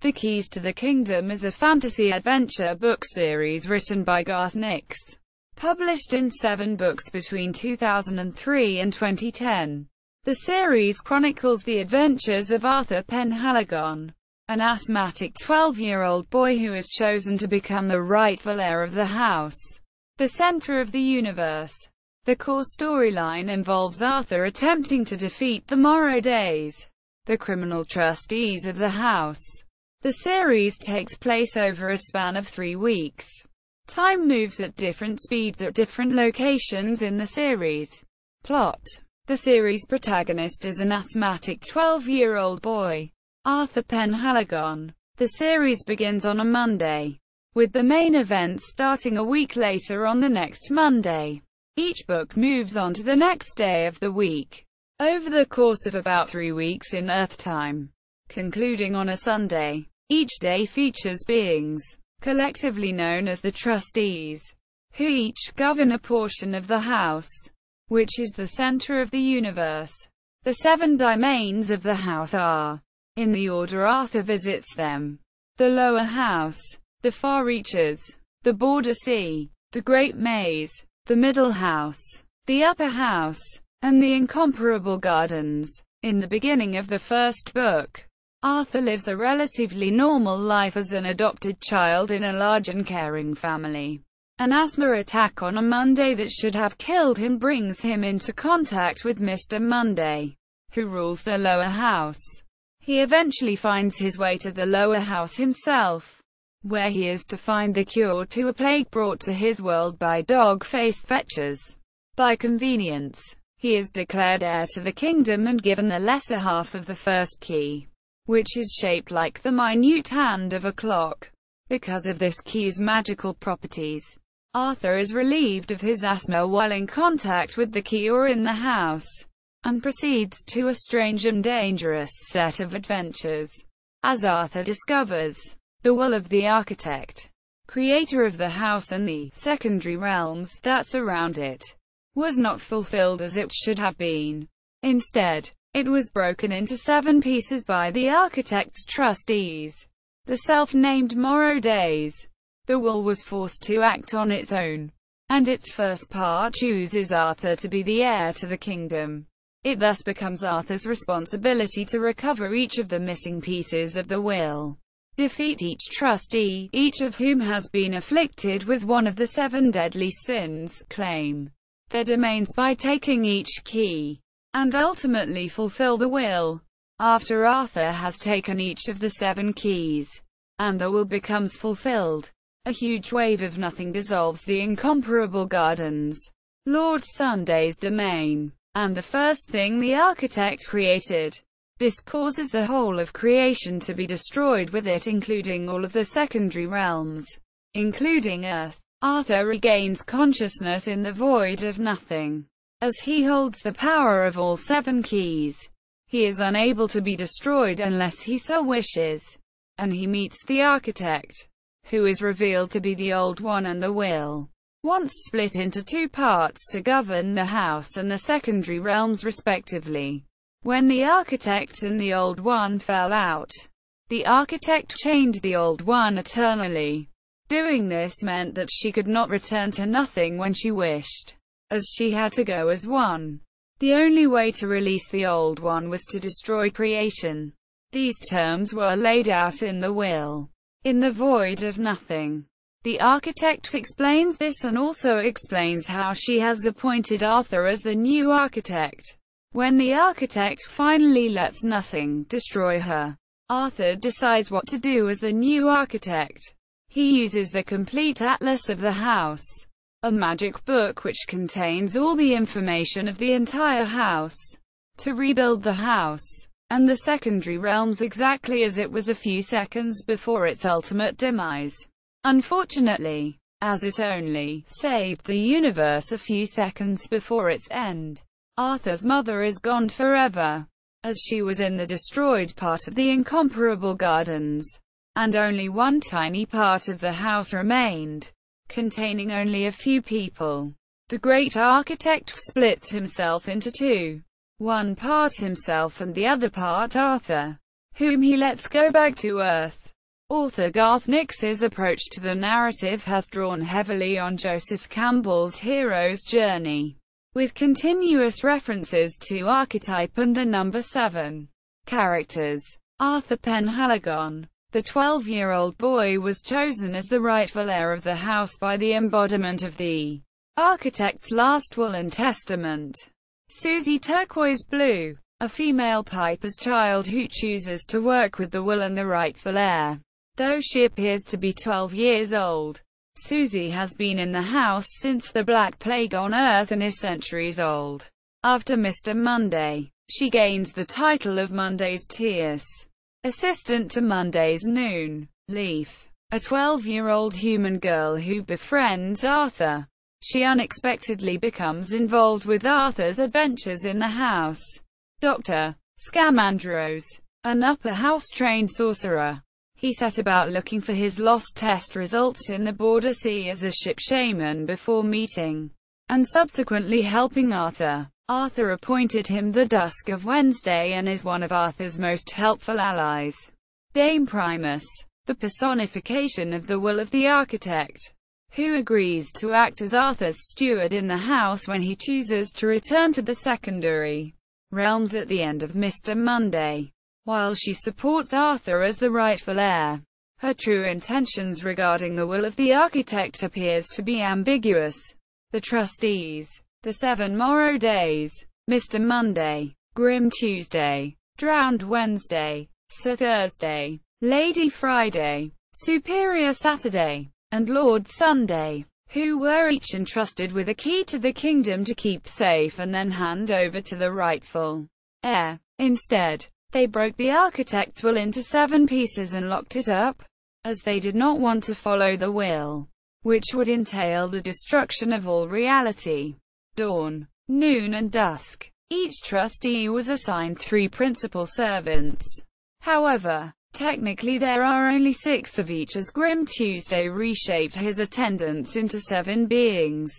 The Keys to the Kingdom is a fantasy-adventure book series written by Garth Nix, published in 7 books between 2003 and 2010. The series chronicles the adventures of Arthur Penhaligon, an asthmatic 12-year-old boy who is chosen to become the rightful heir of the house, the center of the universe. The core storyline involves Arthur attempting to defeat the Morrow Days, the criminal trustees of the house. The series takes place over a span of 3 weeks. Time moves at different speeds at different locations in the series. Plot: the series protagonist is an asthmatic 12-year-old boy, Arthur Penhaligon. The series begins on a Monday, with the main events starting a week later on the next Monday. Each book moves on to the next day of the week, over the course of about 3 weeks in Earth time, concluding on a Sunday. Each day features beings, collectively known as the Trustees, who each govern a portion of the house, which is the center of the universe. The 7 domains of the house are, in the order Arthur visits them: the lower house, the far reaches, the border sea, the great maze, the middle house, the upper house, and the incomparable gardens. In the beginning of the first book, Arthur lives a relatively normal life as an adopted child in a large and caring family. An asthma attack on a Monday that should have killed him brings him into contact with Mr. Monday, who rules the lower house. He eventually finds his way to the lower house himself, where he is to find the cure to a plague brought to his world by dog-faced fetchers. By convenience, he is declared heir to the kingdom and given the lesser half of the first key, which is shaped like the minute hand of a clock. Because of this key's magical properties, Arthur is relieved of his asthma while in contact with the key or in the house, and proceeds to a strange and dangerous set of adventures. As Arthur discovers, the will of the architect, creator of the house and the secondary realms that surround it, was not fulfilled as it should have been. Instead, it was broken into 7 pieces by the architect's trustees, the self-named Morrow Days. The will was forced to act on its own, and its first part chooses Arthur to be the heir to the kingdom. It thus becomes Arthur's responsibility to recover each of the missing pieces of the will, defeat each trustee, each of whom has been afflicted with one of the 7 deadly sins, claim their domains by taking each key, and ultimately fulfill the will. After Arthur has taken each of the 7 keys, and the will becomes fulfilled, a huge wave of nothing dissolves the incomparable gardens, Lord Sunday's domain, and the first thing the architect created. This causes the whole of creation to be destroyed with it, including all of the secondary realms, including Earth. Arthur regains consciousness in the void of nothing. As he holds the power of all 7 keys, he is unable to be destroyed unless he so wishes, and he meets the architect, who is revealed to be the Old One and the will, once split into 2 parts to govern the house and the secondary realms respectively. When the architect and the Old One fell out, the architect chained the Old One eternally. Doing this meant that she could not return to nothing when she wished, as she had to go as one. The only way to release the Old One was to destroy creation. These terms were laid out in the will. In the void of nothing, the architect explains this and also explains how she has appointed Arthur as the new architect. When the architect finally lets nothing destroy her, Arthur decides what to do as the new architect. He uses the complete atlas of the house, a magic book which contains all the information of the entire house, to rebuild the house and the secondary realms exactly as it was a few seconds before its ultimate demise. Unfortunately, as it only saved the universe a few seconds before its end, Arthur's mother is gone forever, as she was in the destroyed part of the incomparable gardens, and only one tiny part of the house remained, containing only a few people. The great architect splits himself into 2. One part himself and the other part Arthur, whom he lets go back to Earth. Author Garth Nix's approach to the narrative has drawn heavily on Joseph Campbell's hero's journey, with continuous references to archetype and the number 7. Characters. Arthur Penhaligon. The 12-year-old boy was chosen as the rightful heir of the house by the embodiment of the architect's last will and testament. Susie Turquoise Blue. A female piper's child who chooses to work with the will and the rightful heir. Though she appears to be 12 years old, Susie has been in the house since the Black Plague on Earth and is centuries old. After Mr. Monday, she gains the title of Monday's Tierce, assistant to Monday's Noon. Leaf. A 12-year-old human girl who befriends Arthur. She unexpectedly becomes involved with Arthur's adventures in the house. Dr. Scamandros. An upper house-trained sorcerer. He set about looking for his lost test results in the Border Sea as a ship shaman before meeting and subsequently helping Arthur. Arthur appointed him the Dusk of Wednesday and is one of Arthur's most helpful allies. Dame Primus. The personification of the will of the architect, who agrees to act as Arthur's steward in the house when he chooses to return to the secondary realms at the end of Mr. Monday. While she supports Arthur as the rightful heir, her true intentions regarding the will of the architect appears to be ambiguous. The Trustees. The 7 Morrow Days. Mr. Monday. Grim Tuesday. Drowned Wednesday. Sir Thursday. Lady Friday. Superior Saturday. And Lord Sunday, who were each entrusted with a key to the kingdom to keep safe and then hand over to the rightful heir. Instead, they broke the architect's will into 7 pieces and locked it up, as they did not want to follow the will, which would entail the destruction of all reality. Dawn, noon and dusk. Each trustee was assigned 3 principal servants. However, technically there are only 6 of each, as Grim Tuesday reshaped his attendants into 7 beings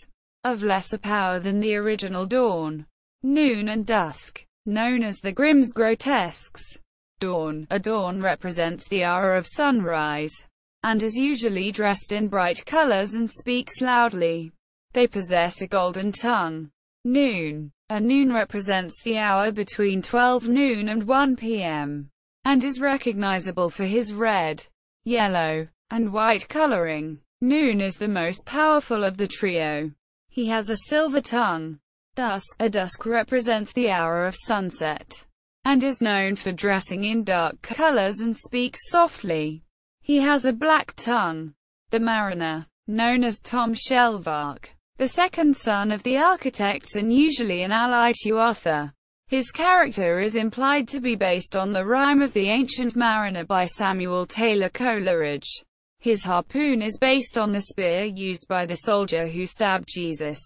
of lesser power than the original dawn, noon and dusk, known as the Grimm's Grotesques. Dawn. A dawn represents the hour of sunrise, and is usually dressed in bright colors and speaks loudly. They possess a golden tongue. Noon. A noon represents the hour between 12 noon and 1 p.m. and is recognizable for his red, yellow, and white coloring. Noon is the most powerful of the trio. He has a silver tongue. Dusk. A dusk represents the hour of sunset, and is known for dressing in dark colors and speaks softly. He has a black tongue. The Mariner. Known as Tom Shelvark, the second son of the architect and usually an ally to Arthur. His character is implied to be based on the rhyme of the Ancient Mariner by Samuel Taylor Coleridge. His harpoon is based on the spear used by the soldier who stabbed Jesus,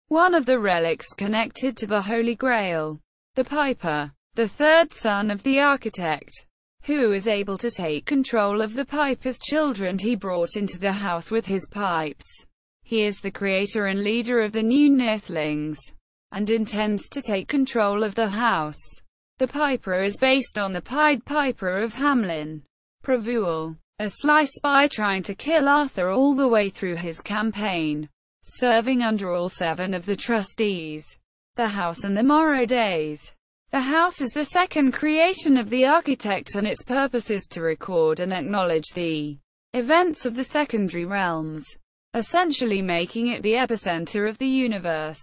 one of the relics connected to the Holy Grail. The Piper. The third son of the architect, who is able to take control of the piper's children he brought into the house with his pipes. He is the creator and leader of the new Earthlings, and intends to take control of the house. The Piper is based on the Pied Piper of Hamelin. Prevuel. A sly spy trying to kill Arthur all the way through his campaign, serving under all 7 of the trustees. The House and the Morrow Days. The house is the second creation of the architect, and its purpose is to record and acknowledge the events of the secondary realms, essentially making it the epicenter of the universe.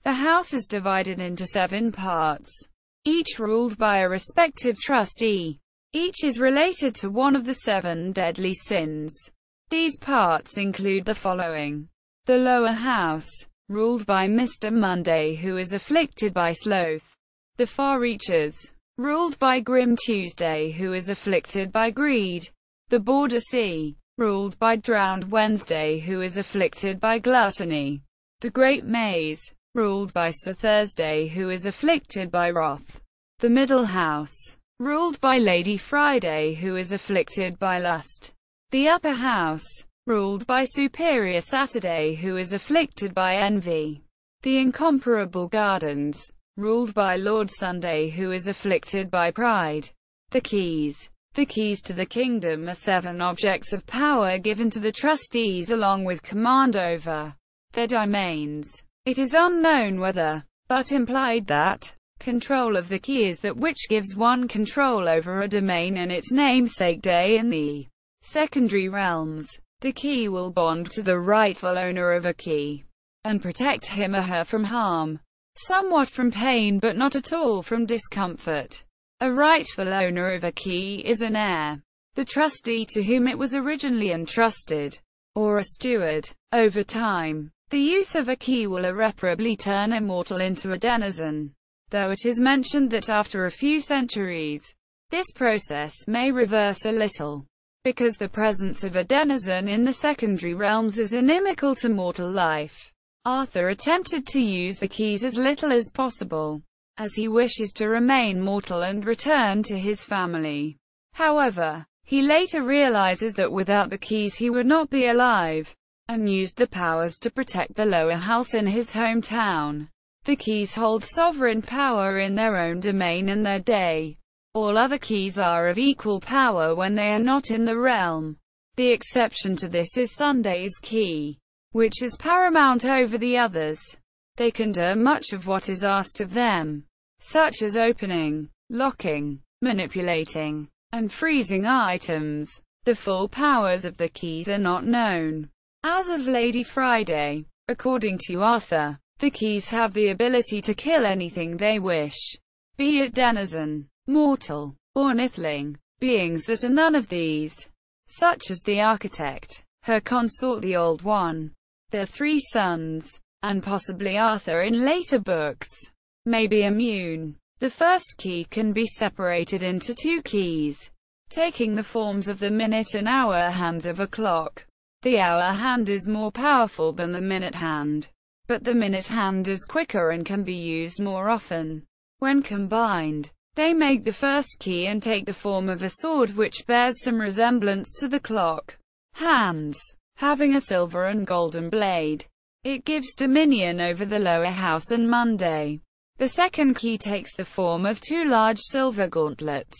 The house is divided into 7 parts, each ruled by a respective trustee. Each is related to one of the 7 deadly sins. These parts include the following. The lower house, ruled by Mr. Monday, who is afflicted by sloth. The far reaches, ruled by Grim Tuesday, who is afflicted by greed. The Border Sea, ruled by Drowned Wednesday, who is afflicted by gluttony. The Great Maze, ruled by Sir Thursday, who is afflicted by wrath. The Middle House, ruled by Lady Friday, who is afflicted by lust. The Upper House, ruled by Superior Saturday, who is afflicted by envy. The Incomparable Gardens, ruled by Lord Sunday, who is afflicted by pride. The Keys, The keys to the kingdom are 7 objects of power given to the trustees along with command over their domains. It is unknown whether, but implied that, control of the key is that which gives one control over a domain and its namesake day in the secondary realms. The key will bond to the rightful owner of a key, and protect him or her from harm, somewhat from pain but not at all from discomfort. A rightful owner of a key is an heir, the trustee to whom it was originally entrusted, or a steward. Over time, the use of a key will irreparably turn a mortal into a denizen, though it is mentioned that after a few centuries, this process may reverse a little, because the presence of a denizen in the secondary realms is inimical to mortal life. Arthur attempted to use the keys as little as possible, as he wishes to remain mortal and return to his family. However, he later realizes that without the keys he would not be alive, and used the powers to protect the lower house in his hometown. The keys hold sovereign power in their own domain and their day. All other keys are of equal power when they are not in the realm. The exception to this is Sunday's key, which is paramount over the others. They can do much of what is asked of them, such as opening, locking, manipulating, and freezing items. The full powers of the keys are not known. As of Lady Friday, according to Arthur, the keys have the ability to kill anything they wish, be it denizen, mortal, or nithling, beings that are none of these, such as the architect, her consort the Old One, their 3 sons, and possibly Arthur in later books, may be immune. The first key can be separated into 2 keys, taking the forms of the minute and hour hands of a clock. The hour hand is more powerful than the minute hand, but the minute hand is quicker and can be used more often. When combined, they make the first key and take the form of a sword which bears some resemblance to the clock hands, having a silver and golden blade. It gives dominion over the lower house and Monday. The second key takes the form of 2 large silver gauntlets,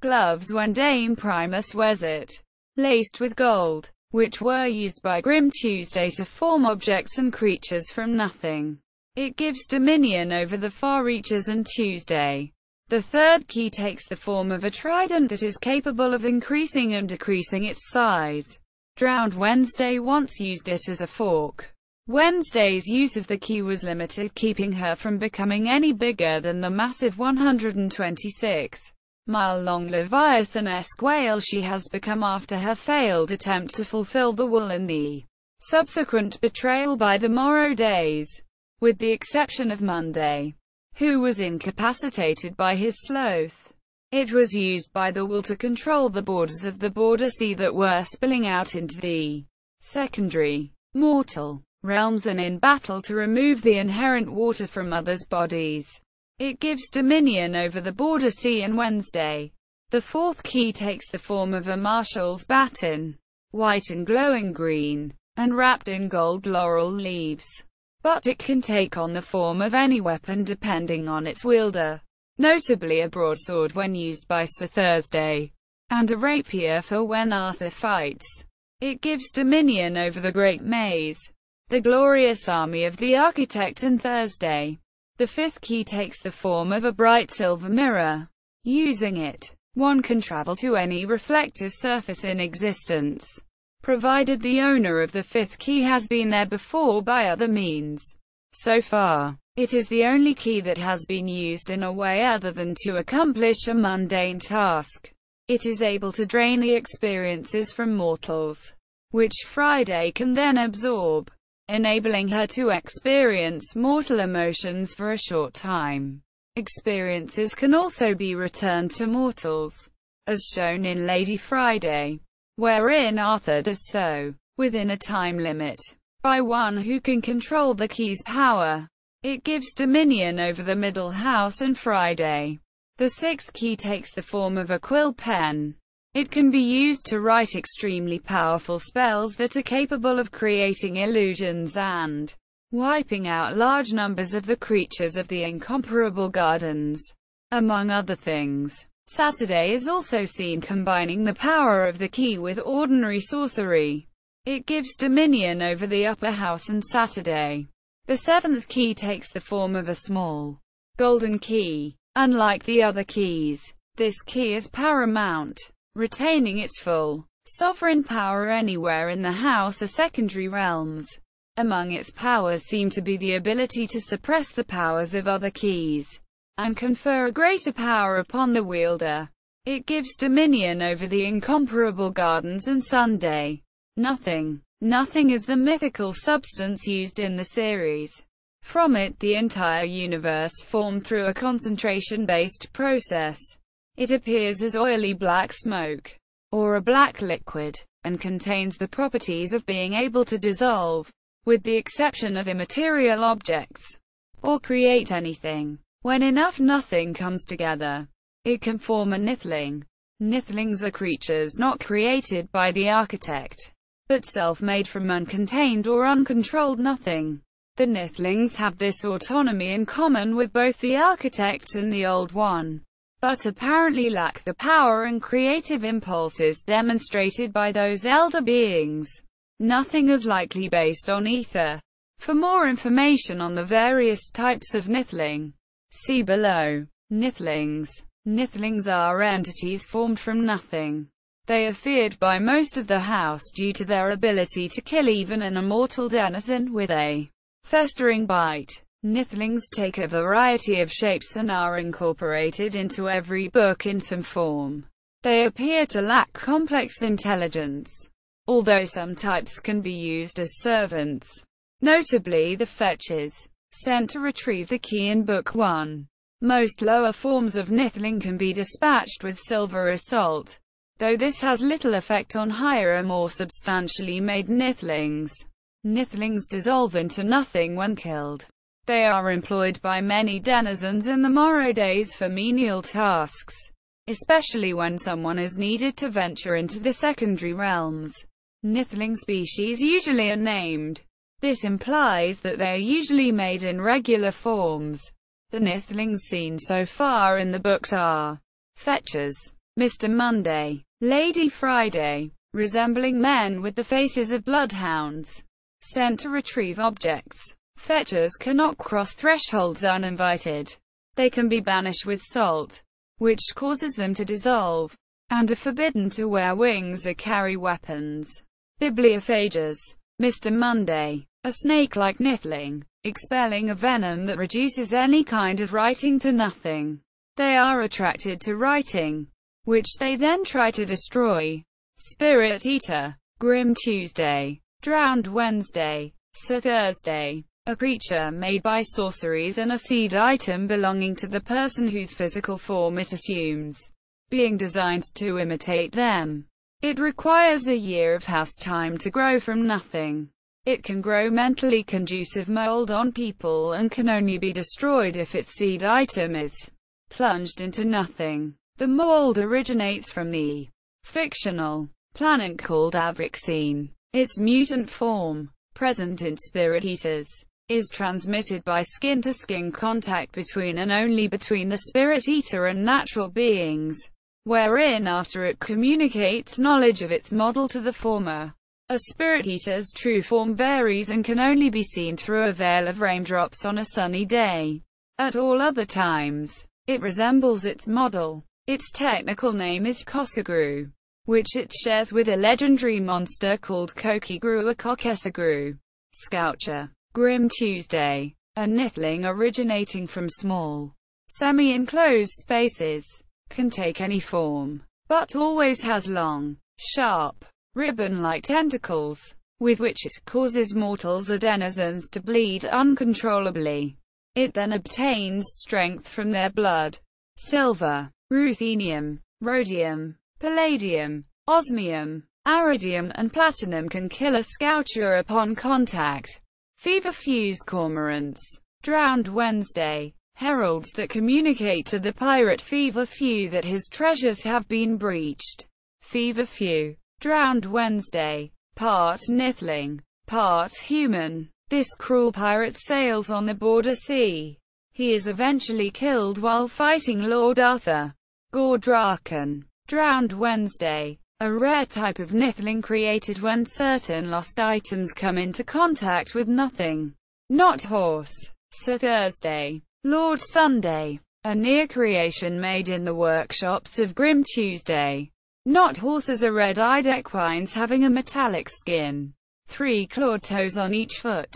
gloves when Dame Primus wears it, laced with gold, which were used by Grim Tuesday to form objects and creatures from nothing. It gives dominion over the far reaches and Tuesday. The third key takes the form of a trident that is capable of increasing and decreasing its size. Drowned Wednesday once used it as a fork. Wednesday's use of the key was limited, keeping her from becoming any bigger than the massive 126-mile-long Leviathan-esque whale she has become after her failed attempt to fulfill the will and the subsequent betrayal by the Morrow Days, with the exception of Monday, who was incapacitated by his sloth. It was used by the will to control the borders of the border sea that were spilling out into the secondary, mortal realms and in battle to remove the inherent water from others' bodies. It gives dominion over the border sea and Wednesday. The fourth key takes the form of a marshal's baton, white and glowing green, and wrapped in gold laurel leaves. But it can take on the form of any weapon depending on its wielder, notably a broadsword when used by Sir Thursday, and a rapier for when Arthur fights. It gives dominion over the Great Maze, the glorious army of the architect and Thursday. The fifth key takes the form of a bright silver mirror. Using it, one can travel to any reflective surface in existence, provided the owner of the fifth key has been there before by other means. So far, it is the only key that has been used in a way other than to accomplish a mundane task. It is able to drain the experiences from mortals, which Friday can then absorb, enabling her to experience mortal emotions for a short time. Experiences can also be returned to mortals, as shown in Lady Friday, wherein Arthur does so, within a time limit, by one who can control the key's power. It gives dominion over the middle house and Friday. The sixth key takes the form of a quill pen. It can be used to write extremely powerful spells that are capable of creating illusions and wiping out large numbers of the creatures of the incomparable gardens, among other things. Saturday is also seen combining the power of the key with ordinary sorcery. It gives dominion over the upper house and Saturday. The seventh key takes the form of a small golden key. Unlike the other keys, this key is paramount, retaining its full sovereign power anywhere in the house or secondary realms. Among its powers seem to be the ability to suppress the powers of other keys, and confer a greater power upon the wielder. It gives dominion over the incomparable gardens and Sunday. Nothing. Nothing is the mythical substance used in the series. From it the entire universe formed through a concentration-based process. It appears as oily black smoke, or a black liquid, and contains the properties of being able to dissolve, with the exception of immaterial objects, or create anything. When enough nothing comes together, it can form a nithling. Nithlings are creatures not created by the architect, but self-made from uncontained or uncontrolled nothing. The nithlings have this autonomy in common with both the architect and the Old One, but apparently lack the power and creative impulses demonstrated by those elder beings. Nothing is likely based on ether. For more information on the various types of nithling, see below. Nithlings. Nithlings are entities formed from nothing. They are feared by most of the house due to their ability to kill even an immortal denizen with a festering bite. Nithlings take a variety of shapes and are incorporated into every book in some form. They appear to lack complex intelligence, although some types can be used as servants. Notably the fetches, sent to retrieve the key in Book 1. Most lower forms of nithling can be dispatched with silver assault, though this has little effect on higher, more substantially made nithlings. Nithlings dissolve into nothing when killed. They are employed by many denizens in the Morrow Days for menial tasks, especially when someone is needed to venture into the secondary realms. Nithling species usually are named. This implies that they are usually made in regular forms. The nithlings seen so far in the books are fetchers, Mr. Monday, Lady Friday, resembling men with the faces of bloodhounds, sent to retrieve objects. Fetchers cannot cross thresholds uninvited. They can be banished with salt, which causes them to dissolve, and are forbidden to wear wings or carry weapons. Bibliophages, Mr. Monday, a snake-like nithling, expelling a venom that reduces any kind of writing to nothing. They are attracted to writing, which they then try to destroy. Spirit Eater, Grim Tuesday, Drowned Wednesday, Sir Thursday, a creature made by sorceries and a seed item belonging to the person whose physical form it assumes, being designed to imitate them. It requires a year of house time to grow from nothing. It can grow mentally conducive mold on people and can only be destroyed if its seed item is plunged into nothing. The mold originates from the fictional planet called Avrixine. Its mutant form, present in Spirit Eaters, is transmitted by skin-to-skin contact between and only between the Spirit Eater and natural beings, wherein after it communicates knowledge of its model to the former. A Spirit Eater's true form varies and can only be seen through a veil of raindrops on a sunny day. At all other times, it resembles its model. Its technical name is Kosagru, which it shares with a legendary monster called Kokigru or Kokesagru. Scoucher, Grim Tuesday, a nithling originating from small, semi-enclosed spaces, can take any form, but always has long, sharp, ribbon-like tentacles, with which it causes mortals or denizens to bleed uncontrollably. It then obtains strength from their blood. Silver, ruthenium, rhodium, palladium, osmium, iridium and platinum can kill a scoucher upon contact. Fever-fused cormorants, Drowned Wednesday, heralds that communicate to the pirate Fever-Few that his treasures have been breached. Fever-Few, Drowned Wednesday, part nithling, part human. This cruel pirate sails on the border sea. He is eventually killed while fighting Lord Arthur Gordraken, Drowned Wednesday, a rare type of nithling created when certain lost items come into contact with nothing. Not horse. Sir Thursday, Lord Sunday, a near creation made in the workshops of Grim Tuesday. Not horses are red-eyed equines having a metallic skin, 3 clawed toes on each foot,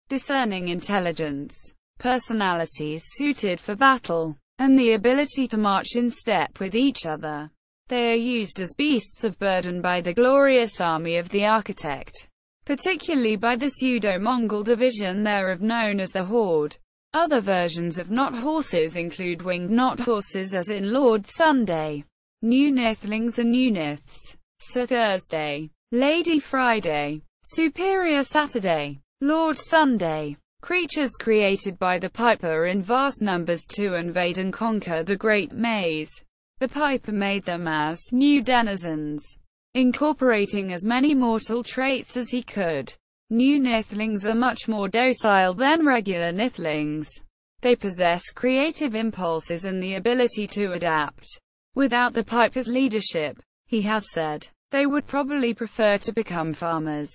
discerning intelligence, personalities suited for battle, and the ability to march in step with each other. They are used as beasts of burden by the glorious army of the architect, particularly by the pseudo-Mongol division thereof known as the Horde. Other versions of not horses include winged not horses as in Lord Sunday, new nithlings and new niths, Sir Thursday, Lady Friday, Superior Saturday, Lord Sunday, creatures created by the Piper in vast numbers to invade and conquer the Great Maze. The Piper made them as new denizens, incorporating as many mortal traits as he could. New nithlings are much more docile than regular nithlings. They possess creative impulses and the ability to adapt. Without the Piper's leadership, he has said, they would probably prefer to become farmers.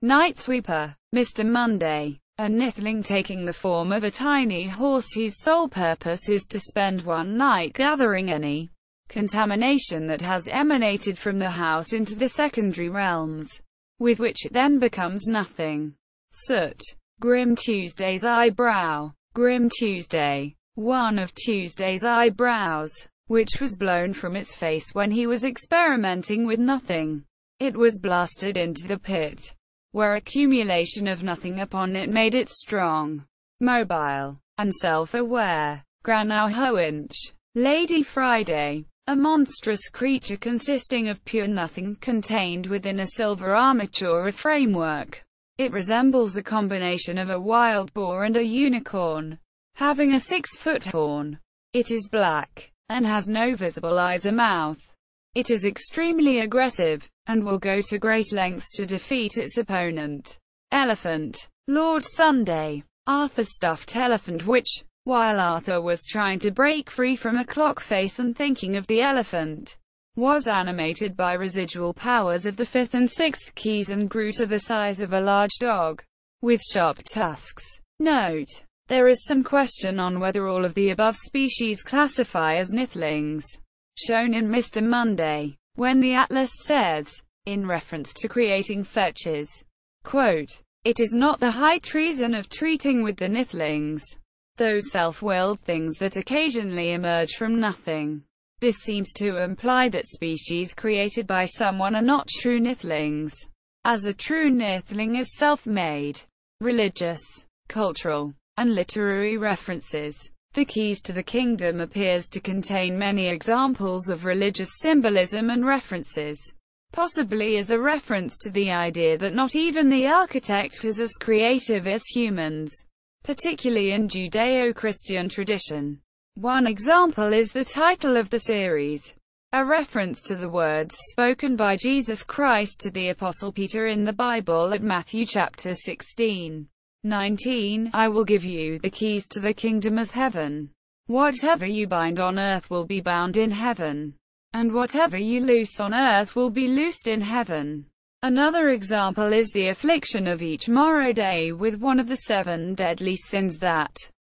Night Sweeper, Mr. Monday, a nithling taking the form of a tiny horse whose sole purpose is to spend one night gathering any contamination that has emanated from the house into the secondary realms, with which it then becomes nothing. Soot, Grim Tuesday's eyebrow, Grim Tuesday, one of Tuesday's eyebrows, which was blown from its face when he was experimenting with nothing. It was blasted into the pit, where accumulation of nothing upon it made it strong, mobile, and self-aware. Granauhoinch, Lady Friday, a monstrous creature consisting of pure nothing contained within a silver armature or framework. It resembles a combination of a wild boar and a unicorn, having a 6-foot horn. It is black, and has no visible eyes or mouth. It is extremely aggressive, and will go to great lengths to defeat its opponent. Elephant, Lord Sunday, Arthur's stuffed elephant which, while Arthur was trying to break free from a clock face and thinking of the elephant, was animated by residual powers of the 5th and 6th keys and grew to the size of a large dog, with sharp tusks. Note: there is some question on whether all of the above species classify as nithlings. Shown in Mr. Monday, when the Atlas says, in reference to creating fetches, quote, "It is not the high treason of treating with the nithlings, those self-willed things that occasionally emerge from nothing." This seems to imply that species created by someone are not true nithlings, as a true nithling is self-made. Religious, cultural, and literary references. The Keys to the Kingdom appears to contain many examples of religious symbolism and references, possibly as a reference to the idea that not even the architect is as creative as humans, particularly in Judeo-Christian tradition. One example is the title of the series, a reference to the words spoken by Jesus Christ to the Apostle Peter in the Bible at Matthew chapter 16:19, "I will give you the keys to the kingdom of heaven. Whatever you bind on earth will be bound in heaven, and whatever you loose on earth will be loosed in heaven." Another example is the affliction of each Morrow Day with one of the 7 deadly sins that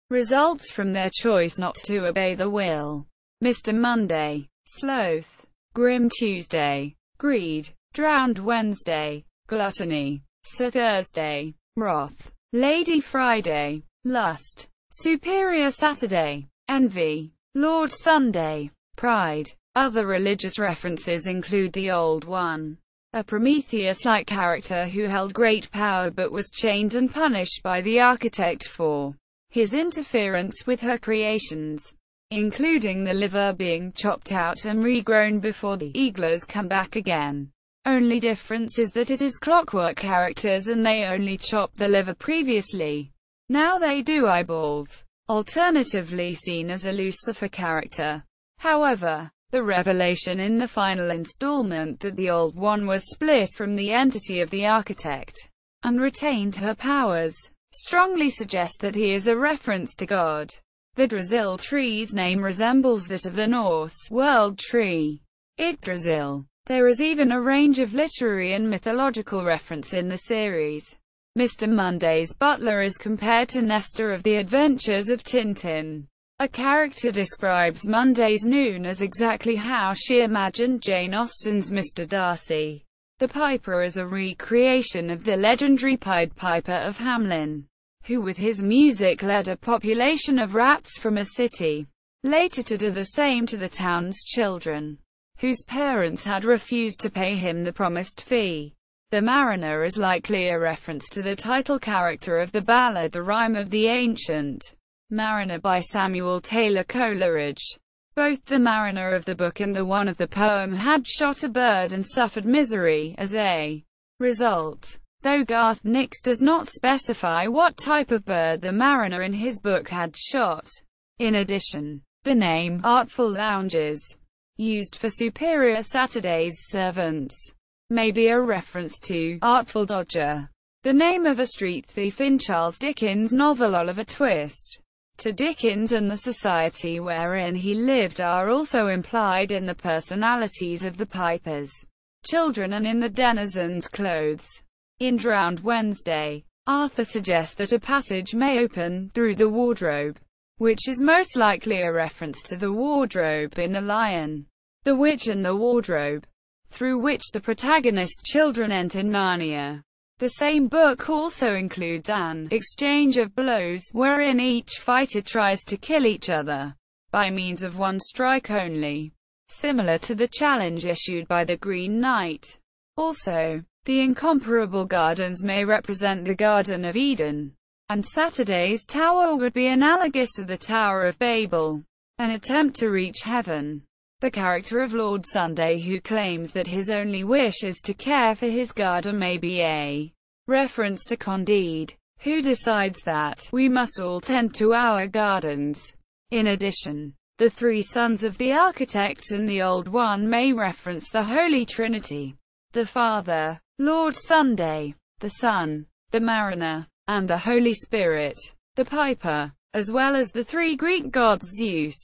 results from their choice not to obey the will. Mr. Monday, Sloth, Grim Tuesday, Greed, Drowned Wednesday, Gluttony, Sir Thursday, Wrath, Lady Friday, Lust, Superior Saturday, Envy, Lord Sunday, Pride. Other religious references include the Old One, a Prometheus-like character who held great power but was chained and punished by the architect for his interference with her creations, including the liver being chopped out and regrown before the eaglers come back again. Only difference is that it is clockwork characters and they only chopped the liver previously. Now they do eyeballs, alternatively seen as a Lucifer character. However, the revelation in the final installment that the Old One was split from the entity of the architect and retained her powers strongly suggest that he is a reference to God. The Yggdrasil tree's name resembles that of the Norse world tree, Yggdrasil. There is even a range of literary and mythological reference in the series. Mr. Monday's butler is compared to Nestor of the Adventures of Tintin. A character describes Monday's noon as exactly how she imagined Jane Austen's Mr. Darcy. The Piper is a recreation of the legendary Pied Piper of Hamelin, who with his music led a population of rats from a city, later to do the same to the town's children, whose parents had refused to pay him the promised fee. The Mariner is likely a reference to the title character of the ballad The Rime of the Ancient Mariner by Samuel Taylor Coleridge. Both the mariner of the book and the one of the poem had shot a bird and suffered misery as a result, though Garth Nix does not specify what type of bird the mariner in his book had shot. In addition, the name Artful Lounges, used for Superior Saturday's servants, may be a reference to Artful Dodger, the name of a street thief in Charles Dickens' novel Oliver Twist. To Dickens and the society wherein he lived are also implied in the personalities of the Piper's children and in the denizens' clothes. In Drowned Wednesday, Arthur suggests that a passage may open through the wardrobe, which is most likely a reference to the wardrobe in The Lion, the Witch and the Wardrobe, through which the protagonist's children enter Narnia. The same book also includes an exchange of blows, wherein each fighter tries to kill each other by means of one strike only, similar to the challenge issued by the Green Knight. Also, the incomparable gardens may represent the Garden of Eden, and Saturday's Tower would be analogous to the Tower of Babel, an attempt to reach heaven. The character of Lord Sunday, who claims that his only wish is to care for his garden, may be a reference to Candide, who decides that we must all tend to our gardens. In addition, the three sons of the architect and the Old One may reference the Holy Trinity: the Father, Lord Sunday, the Son, the Mariner, and the Holy Spirit, the Piper, as well as the three Greek gods Zeus,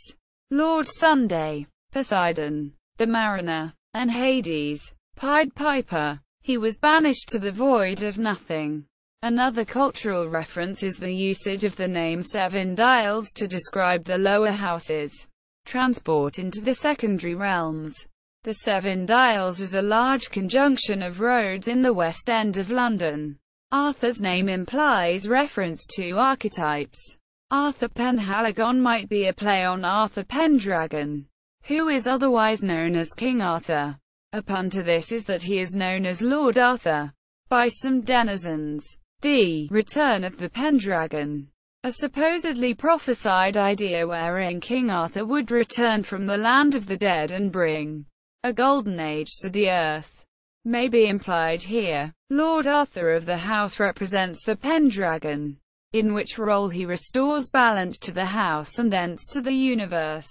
Lord Sunday, Poseidon, the Mariner, and Hades, Pied Piper. He was banished to the void of nothing. Another cultural reference is the usage of the name Seven Dials to describe the lower houses' transport into the secondary realms. The Seven Dials is a large conjunction of roads in the West End of London. Arthur's name implies reference to archetypes. Arthur Penhaligon might be a play on Arthur Pendragon, who is otherwise known as King Arthur. A pun to this is that he is known as Lord Arthur by some denizens. The return of the Pendragon, a supposedly prophesied idea wherein King Arthur would return from the land of the dead and bring a golden age to the earth, may be implied here. Lord Arthur of the house represents the Pendragon, in which role he restores balance to the house and thence to the universe.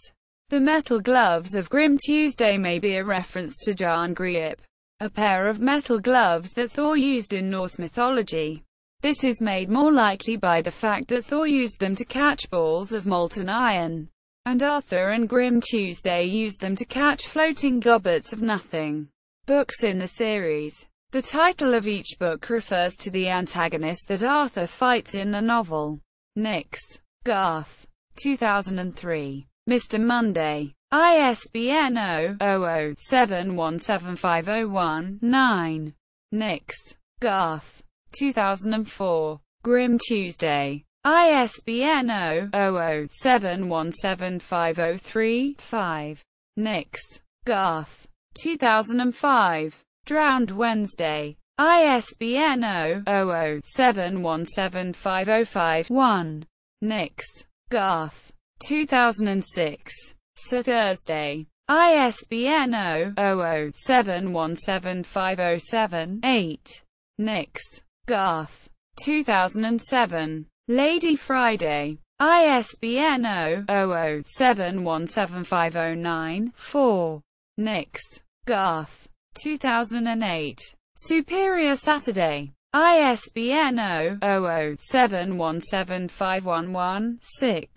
The metal gloves of Grim Tuesday may be a reference to Jarn Grip, a pair of metal gloves that Thor used in Norse mythology. This is made more likely by the fact that Thor used them to catch balls of molten iron, and Arthur and Grim Tuesday used them to catch floating goblets of nothing. Books in the series. The title of each book refers to the antagonist that Arthur fights in the novel. Nix, Garth. 2003. Mr. Monday. ISBN 0-00-717501-9. Nix, Garth. 2004. Grim Tuesday. ISBN 0-00-717503-5. Nix, Garth. 2005. Drowned Wednesday. ISBN 0-00-717505-1. Nix, Garth. 2006. Sir Thursday. ISBN 0-00-717507-8. Nix, Garth. 2007. Lady Friday. ISBN 0-00-717509-4. Nix, Garth. 2008. Superior Saturday. ISBN 0-00-717511-6.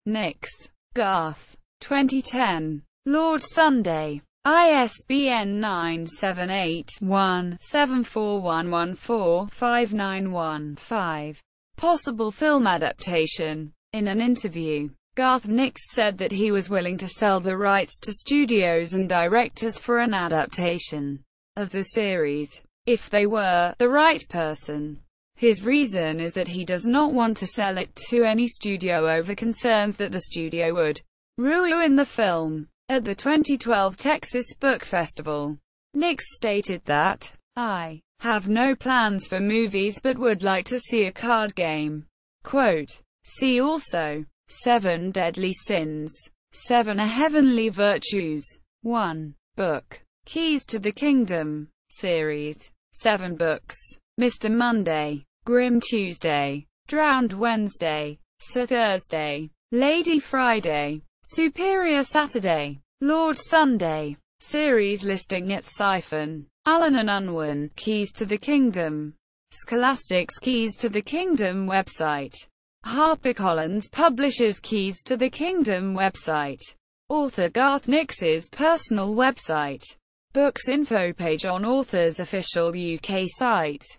Nix, Garth. 2010. Lord Sunday. ISBN 978-1-74114-591-5. Possible film adaptation. In an interview, Garth Nix said that he was willing to sell the rights to studios and directors for an adaptation of the series, if they were the right person. His reason is that he does not want to sell it to any studio over concerns that the studio would ruin the film. At the 2012 Texas Book Festival, Nix stated that, "I have no plans for movies but would like to see a card game." Quote, see also, 7 Deadly Sins, 7 Heavenly Virtues, 1 book, Keys to the Kingdom, series, 7 books, Mr. Monday, Grim Tuesday, Drowned Wednesday, Sir Thursday, Lady Friday, Superior Saturday, Lord Sunday, series listing at Siphon, Allen and Unwin, Keys to the Kingdom, Scholastic's Keys to the Kingdom website, HarperCollins publishes Keys to the Kingdom website, author Garth Nix's personal website, books info page on author's official UK site.